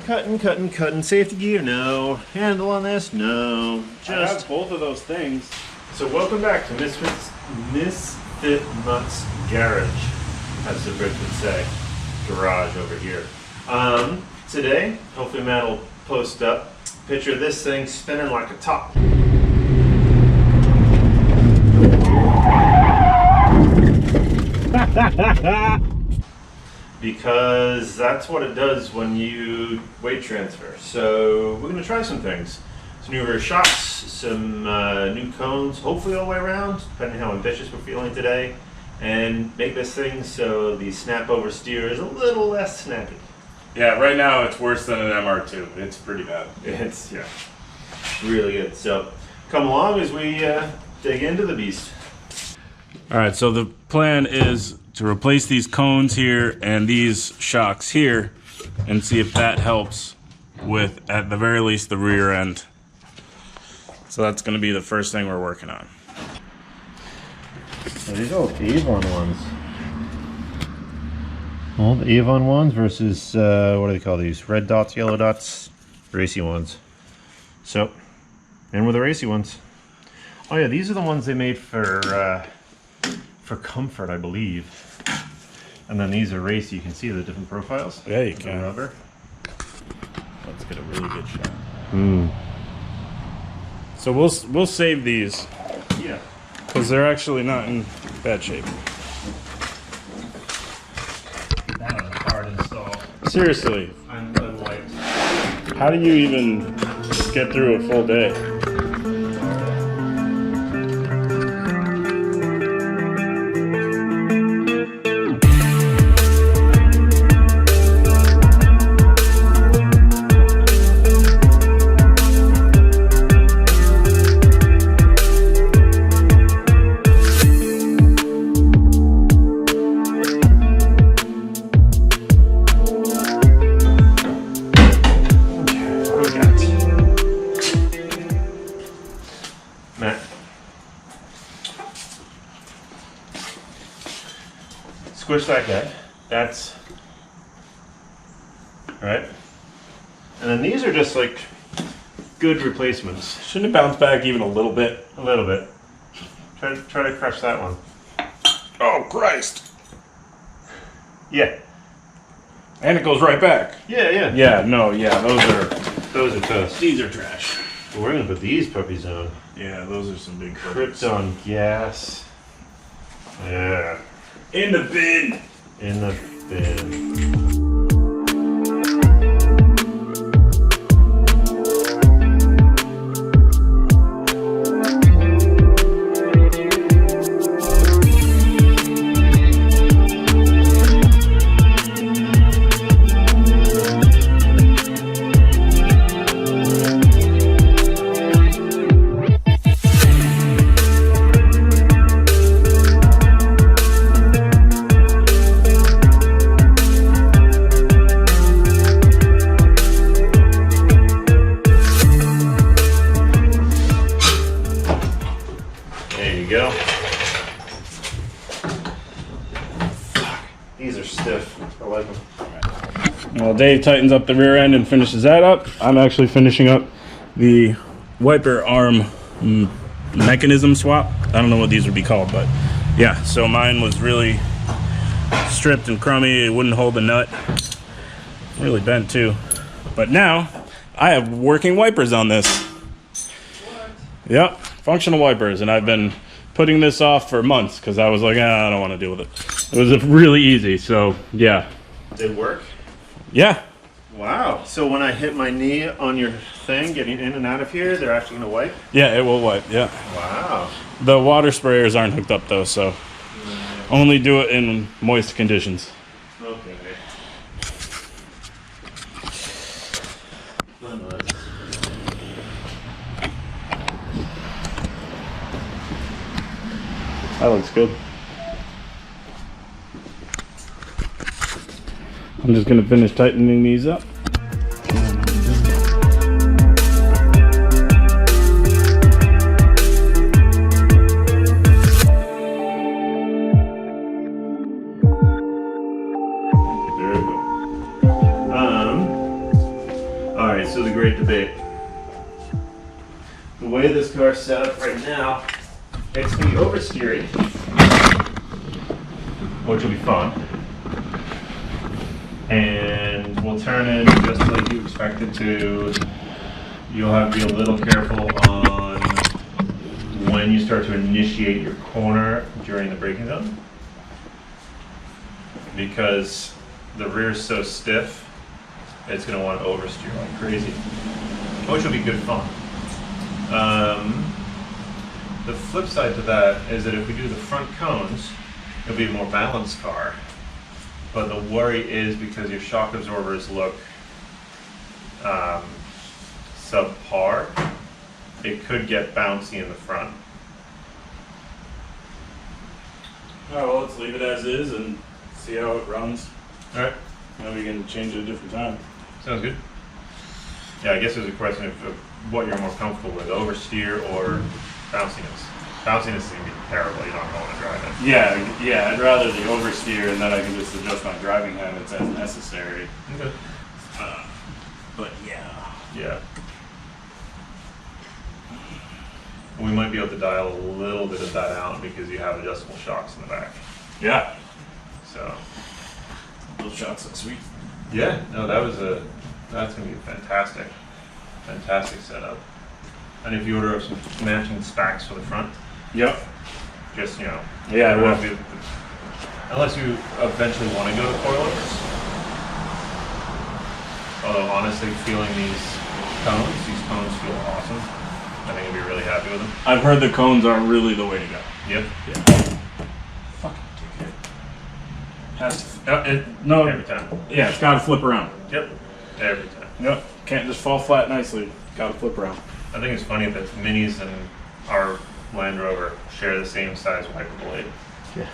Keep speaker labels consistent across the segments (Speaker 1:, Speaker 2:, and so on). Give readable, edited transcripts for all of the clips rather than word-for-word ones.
Speaker 1: Cutting. Safety gear, no. Handle on this, no.
Speaker 2: I have both of those things.
Speaker 1: So welcome back to Misfit Mutts Garage, as the Brits would say. Garage over here. Today, hopefully Matt will post up a picture of this thing spinning like a top. Because that's what it does when you weight transfer. So we're going to try some things. Some new rear shocks, some new cones, hopefully all the way around, depending how ambitious we're feeling today, and make this thing so the snap over steer is a little less snappy.
Speaker 2: Yeah, right now it's worse than an MR2. It's pretty bad.
Speaker 1: It's, yeah, really good. So come along as we dig into the beast.
Speaker 2: All right, so the plan is to replace these cones here and these shocks here and see if that helps with, at the very least, the rear end. So that's going to be the first thing we're working on.
Speaker 1: So these old Avon ones. Old Avon ones versus, what do they call these? Red dots, yellow dots, racy ones. So, and with the racy ones. Oh yeah, these are the ones they made for comfort, I believe. And then these are racy. You can see the different profiles.
Speaker 2: Yeah, you can.
Speaker 1: Rubber.
Speaker 2: Let's get a really good shot.
Speaker 1: Hmm.
Speaker 2: So we'll save these.
Speaker 1: Yeah.
Speaker 2: Because they're actually not in bad shape.
Speaker 1: That was a hard install.
Speaker 2: Seriously.
Speaker 1: Unwiped.
Speaker 2: How do you even get through a full day?
Speaker 1: Squish that guy. That's right. And then these are just like good replacements.
Speaker 2: Shouldn't it bounce back even a little bit?
Speaker 1: A little bit. Try to crush that one.
Speaker 2: Oh Christ!
Speaker 1: Yeah.
Speaker 2: And it goes right back.
Speaker 1: Yeah.
Speaker 2: Yeah. No. Yeah.
Speaker 1: Those are toast.
Speaker 2: These are trash.
Speaker 1: But we're gonna put these puppies on.
Speaker 2: Yeah. Those are some big puppies.
Speaker 1: Krypton gas. Yeah.
Speaker 2: In the bin.
Speaker 1: In the bin. Go. These are stiff. I like them.
Speaker 2: Well, Dave tightens up the rear end and finishes that up. I'm actually finishing up the wiper arm mechanism swap. I don't know what these would be called, but yeah. So mine was really stripped and crummy. It wouldn't hold the nut. Really bent too. But now I have working wipers on this. What? Yep, functional wipers, and I've been putting this off for months because I was like, I don't want to deal with it. It was really easy, so yeah.
Speaker 1: Did it work?
Speaker 2: Yeah.
Speaker 1: Wow. So when I hit my knee on your thing, getting in and out of here, they're actually going to wipe?
Speaker 2: Yeah, it will wipe, yeah.
Speaker 1: Wow.
Speaker 2: The water sprayers aren't hooked up though, so only do it in moist conditions.
Speaker 1: Okay.
Speaker 2: That looks good. I'm just going to finish tightening these up.
Speaker 1: Alright, so the great debate. The way this car's set up right now, it's going to be oversteering, which will be fun. And we'll turn it just like you expect it to. You'll have to be a little careful on when you start to initiate your corner during the braking zone, because the rear is so stiff, it's going to want to oversteer like crazy, which will be good fun. The flip side to that is that if we do the front cones, it'll be a more balanced car. But the worry is because your shock absorbers look subpar, it could get bouncy in the front.
Speaker 2: Alright, well, let's leave it as is and see how it runs.
Speaker 1: Alright.
Speaker 2: Then we can change it a different time.
Speaker 1: Sounds good. Yeah, I guess there's a question of what you're more comfortable with, oversteer or bounciness. Bounciness is going to be terrible, you don't want to drive it.
Speaker 2: Yeah, I'd rather the oversteer and then I can just adjust my driving habits as necessary.
Speaker 1: Okay.
Speaker 2: But yeah.
Speaker 1: Yeah. We might be able to dial a little bit of that out because you have adjustable shocks in the back.
Speaker 2: Yeah.
Speaker 1: So.
Speaker 2: Those shots look sweet.
Speaker 1: Yeah, no, that's going to be a fantastic setup. And if you order some matching spacks for the front,
Speaker 2: Yep.
Speaker 1: just,
Speaker 2: Yeah, I will.
Speaker 1: Unless you eventually want to go to coilovers. Although honestly, feeling these cones feel awesome. I think you'll be really happy with them.
Speaker 2: I've heard the cones are really the way to go.
Speaker 1: Yep.
Speaker 2: Yeah. Fucking dickhead. Has to, no.
Speaker 1: Every time.
Speaker 2: Yeah, it's got to flip around.
Speaker 1: Yep. Every time.
Speaker 2: Yep. Can't just fall flat nicely. Got to flip around.
Speaker 1: I think it's funny that Minis and our Land Rover share the same size wiper blade.
Speaker 2: Yeah.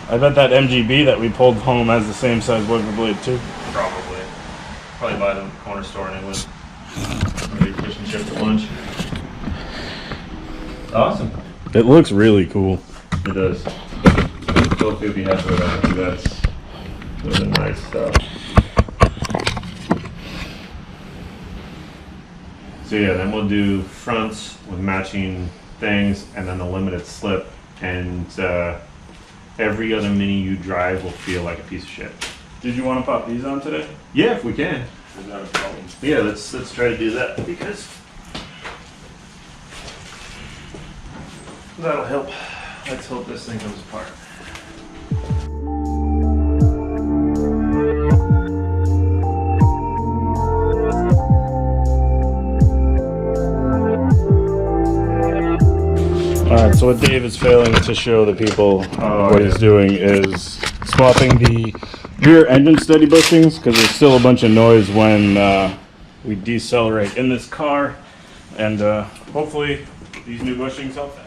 Speaker 2: I bet that MGB that we pulled home has the same size wiper blade too.
Speaker 1: Probably buy them at the corner store in England. Maybe fish and chips at lunch. Awesome.
Speaker 2: It looks really cool.
Speaker 1: It does. Philip would be happy with that. That's really nice stuff. So yeah, then we'll do fronts with matching things, and then the limited slip, and every other Mini you drive will feel like a piece of shit.
Speaker 2: Did you want to pop these on today?
Speaker 1: Yeah, if we can.
Speaker 2: Is that a problem?
Speaker 1: Yeah, let's try to do that because that'll help. Let's hope this thing comes apart.
Speaker 2: Alright, so what Dave is failing to show the people what he's doing is swapping the rear engine steady bushings, because there's still a bunch of noise when we decelerate in this car, and hopefully these new bushings help that.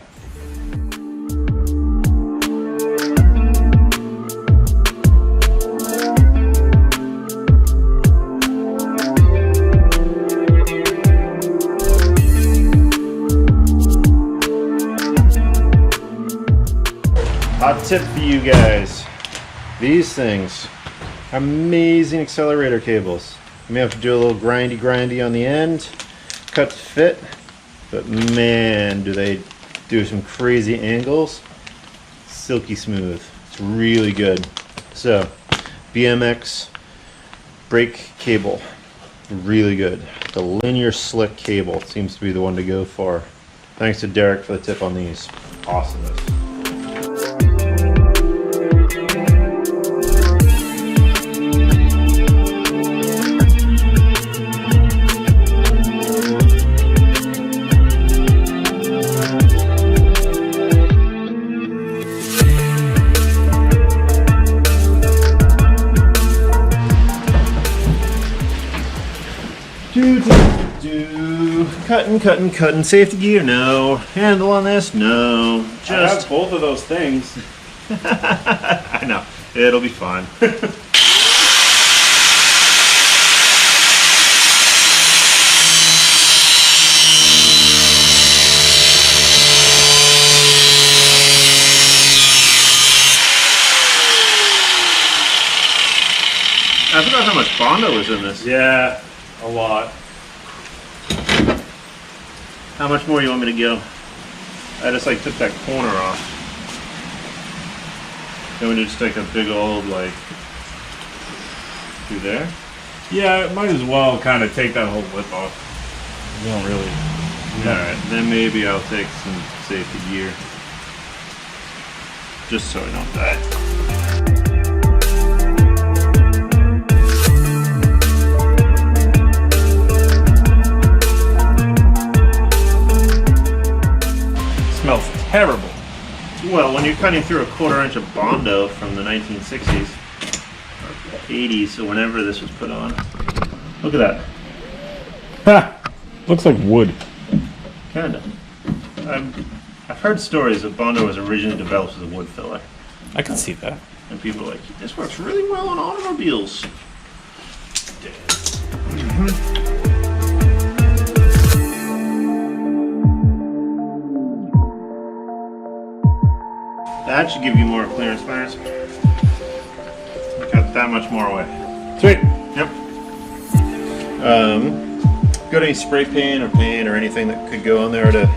Speaker 1: Hot tip for you guys. These things are amazing accelerator cables. You may have to do a little grindy on the end, cut to fit, but man, do they do some crazy angles. Silky smooth. It's really good. So, BMX brake cable, really good. The linear slick cable seems to be the one to go for. Thanks to Derek for the tip on these. Awesomeness. Cutting. Safety gear, no. Handle on this, no.
Speaker 2: I have both of those things.
Speaker 1: I know. It'll be fine. I forgot how much Bondo was in this.
Speaker 2: Yeah,
Speaker 1: A lot. How much more you want me to go? I just like took that corner off. Then we just take a big old like through there.
Speaker 2: Yeah, it might as well kind of take that whole lip off. You don't really.
Speaker 1: Alright, then maybe I'll take some safety gear. Just so I don't die.
Speaker 2: Smells terrible.
Speaker 1: Well, when you're cutting through a 1/4 inch of Bondo from the 1960s or 80s, so whenever this was put on. Look at that.
Speaker 2: Ha! Looks like wood.
Speaker 1: Kinda. I've heard stories that Bondo was originally developed as a wood filler.
Speaker 2: I can see that.
Speaker 1: And people are like, this works really well on automobiles. That should give you more clearance, Clarence. Got that much more away.
Speaker 2: Sweet.
Speaker 1: Yep. Got any spray paint or anything that could go on there to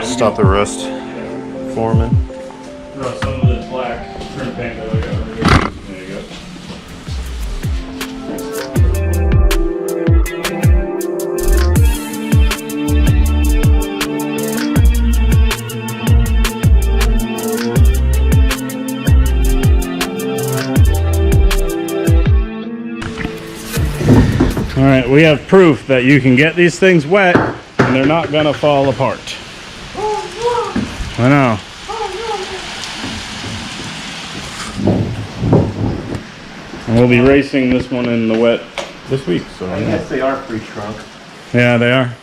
Speaker 1: stop the rust forming?
Speaker 2: Throw some of this black trim paint that I got over here. There you go. All right, we have proof that you can get these things wet and they're not gonna fall apart. I know. And we'll be racing this one in the wet this week. So
Speaker 1: I guess they are pre-shrunk.
Speaker 2: yeah, they are.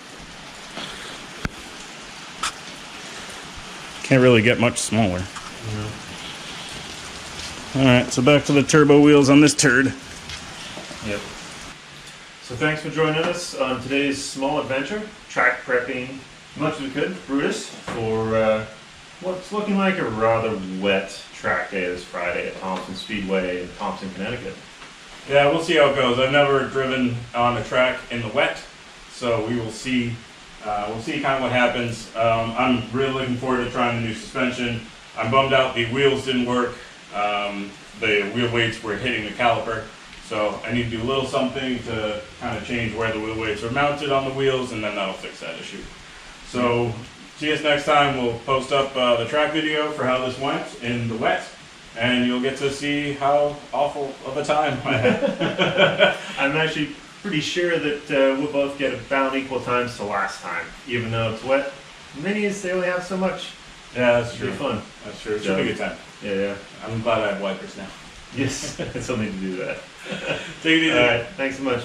Speaker 2: Can't really get much smaller. All right, so back to the turbo wheels on this turd.
Speaker 1: Yep. So thanks for joining us on today's small adventure, track prepping as much as we could, Brutus, for what's looking like a rather wet track day this Friday at Thompson Speedway in Thompson, Connecticut.
Speaker 2: Yeah, we'll see how it goes. I've never driven on a track in the wet, so we will see. We'll see kind of what happens. I'm really looking forward to trying the new suspension. I'm bummed out the wheels didn't work. The wheel weights were hitting the caliper, so I need to do a little something to kind of change where the wheel weights are mounted on the wheels, and then that'll fix that issue. So see us next time. We'll post up the track video for how this went in the wet, and you'll get to see how awful of a time I had.
Speaker 1: I'm actually pretty sure that we'll both get about equal times to last time, even though it's wet. Minis, they only have so much.
Speaker 2: Yeah, that's
Speaker 1: It'll be fun.
Speaker 2: That's true. It should be a good time.
Speaker 1: Yeah.
Speaker 2: I'm glad I have wipers now.
Speaker 1: Yes, I still need to do that.
Speaker 2: Take it easy.
Speaker 1: All right, thanks so much.